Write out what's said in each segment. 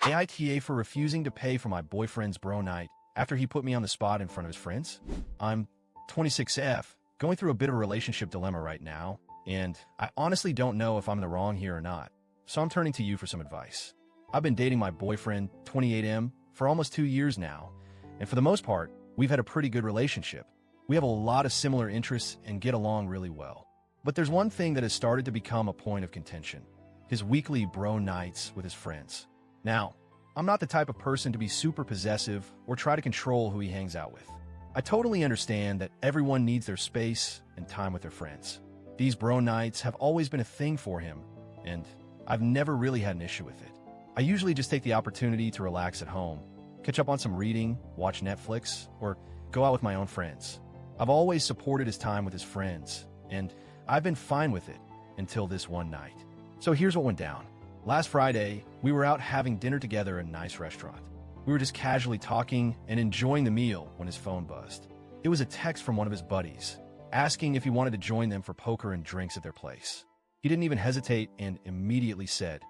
AITA for refusing to pay for my boyfriend's bro night after he put me on the spot in front of his friends? I'm 26F, going through a bit of a relationship dilemma right now, and I honestly don't know if I'm in the wrong here or not, so I'm turning to you for some advice. I've been dating my boyfriend, 28M, for almost 2 years now, and for the most part, we've had a pretty good relationship. We have a lot of similar interests and get along really well. But there's one thing that has started to become a point of contention: his weekly bro nights with his friends. Now, I'm not the type of person to be super possessive or try to control who he hangs out with. I totally understand that everyone needs their space and time with their friends. These bro nights have always been a thing for him, and I've never really had an issue with it. I usually just take the opportunity to relax at home, catch up on some reading, watch Netflix, or go out with my own friends. I've always supported his time with his friends, and I've been fine with it until this one night. So here's what went down. Last Friday, we were out having dinner together at a nice restaurant. We were just casually talking and enjoying the meal when his phone buzzed. It was a text from one of his buddies, asking if he wanted to join them for poker and drinks at their place. He didn't even hesitate and immediately said,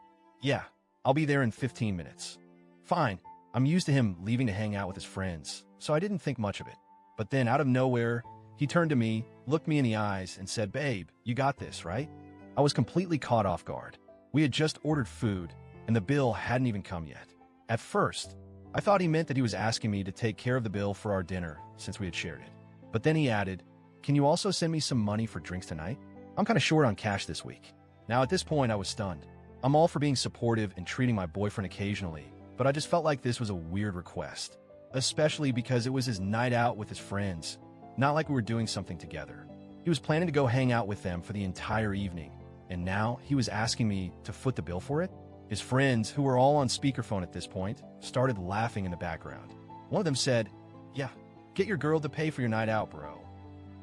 "Yeah, I'll be there in 15 minutes. Fine, I'm used to him leaving to hang out with his friends, so I didn't think much of it. But then out of nowhere, he turned to me, looked me in the eyes, and said, "Babe, you got this, right?" I was completely caught off guard. We had just ordered food, and the bill hadn't even come yet. At first, I thought he meant that he was asking me to take care of the bill for our dinner, since we had shared it. But then he added, "Can you also send me some money for drinks tonight? I'm kind of short on cash this week." Now at this point, I was stunned. I'm all for being supportive and treating my boyfriend occasionally, but I just felt like this was a weird request, especially because it was his night out with his friends, not like we were doing something together. He was planning to go hang out with them for the entire evening, and now he was asking me to foot the bill for it? His friends, who were all on speakerphone at this point, started laughing in the background. One of them said, "Yeah, get your girl to pay for your night out, bro."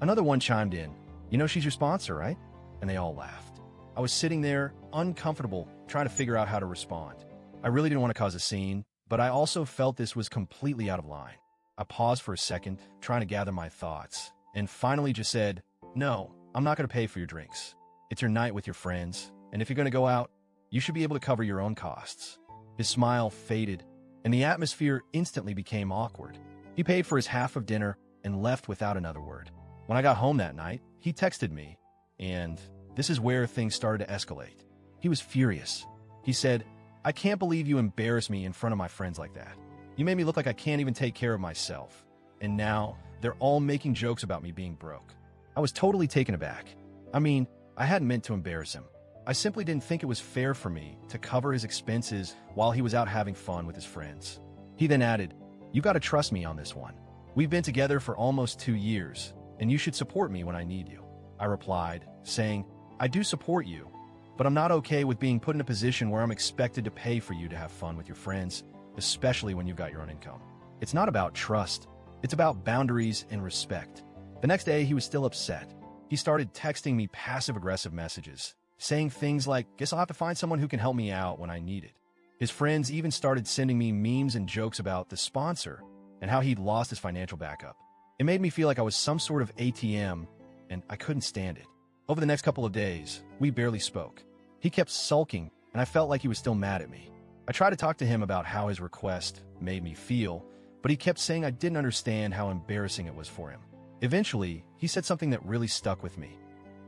Another one chimed in, "You know she's your sponsor, right?" And they all laughed. I was sitting there, uncomfortable, trying to figure out how to respond. I really didn't want to cause a scene, but I also felt this was completely out of line. I paused for a second, trying to gather my thoughts, and finally just said, "No, I'm not going to pay for your drinks. It's your night with your friends, and if you're going to go out, you should be able to cover your own costs." His smile faded, and the atmosphere instantly became awkward. He paid for his half of dinner and left without another word. When I got home that night, he texted me, and this is where things started to escalate. He was furious. He said, "I can't believe you embarrassed me in front of my friends like that. You made me look like I can't even take care of myself. And now they're all making jokes about me being broke." I was totally taken aback. I mean, I hadn't meant to embarrass him. I simply didn't think it was fair for me to cover his expenses while he was out having fun with his friends. He then added, "You got to trust me on this one. We've been together for almost 2 years, and you should support me when I need you." I replied, saying, "I do support you, but I'm not okay with being put in a position where I'm expected to pay for you to have fun with your friends, especially when you've got your own income. It's not about trust. It's about boundaries and respect." The next day, he was still upset. He started texting me passive-aggressive messages, saying things like, "Guess I'll have to find someone who can help me out when I need it." His friends even started sending me memes and jokes about the sponsor and how he'd lost his financial backup. It made me feel like I was some sort of ATM, and I couldn't stand it. Over the next couple of days, we barely spoke. He kept sulking, and I felt like he was still mad at me. I tried to talk to him about how his request made me feel, but he kept saying I didn't understand how embarrassing it was for him. Eventually, he said something that really stuck with me.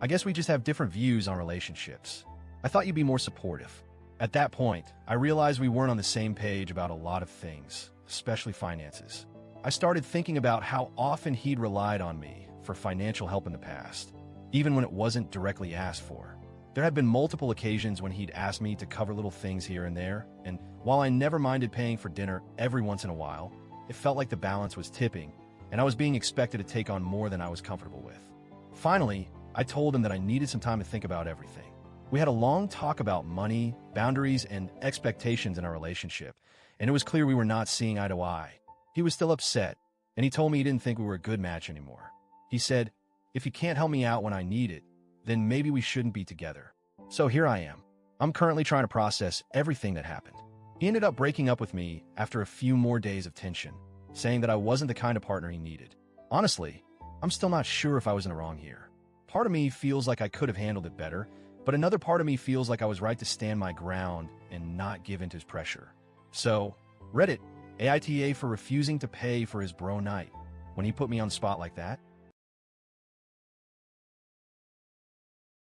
"I guess we just have different views on relationships. I thought you'd be more supportive." At that point, I realized we weren't on the same page about a lot of things, especially finances. I started thinking about how often he'd relied on me for financial help in the past, even when it wasn't directly asked for. There had been multiple occasions when he'd asked me to cover little things here and there, and while I never minded paying for dinner every once in a while, it felt like the balance was tipping, and I was being expected to take on more than I was comfortable with. Finally, I told him that I needed some time to think about everything. We had a long talk about money, boundaries, and expectations in our relationship, and it was clear we were not seeing eye to eye. He was still upset, and he told me he didn't think we were a good match anymore. He said, "If you can't help me out when I need it, then maybe we shouldn't be together." So here I am. I'm currently trying to process everything that happened. He ended up breaking up with me after a few more days of tension, saying that I wasn't the kind of partner he needed. Honestly, I'm still not sure if I was in the wrong here. Part of me feels like I could have handled it better, but another part of me feels like I was right to stand my ground and not give in to his pressure. So, Reddit, AITA for refusing to pay for his bro night when he put me on the spot like that?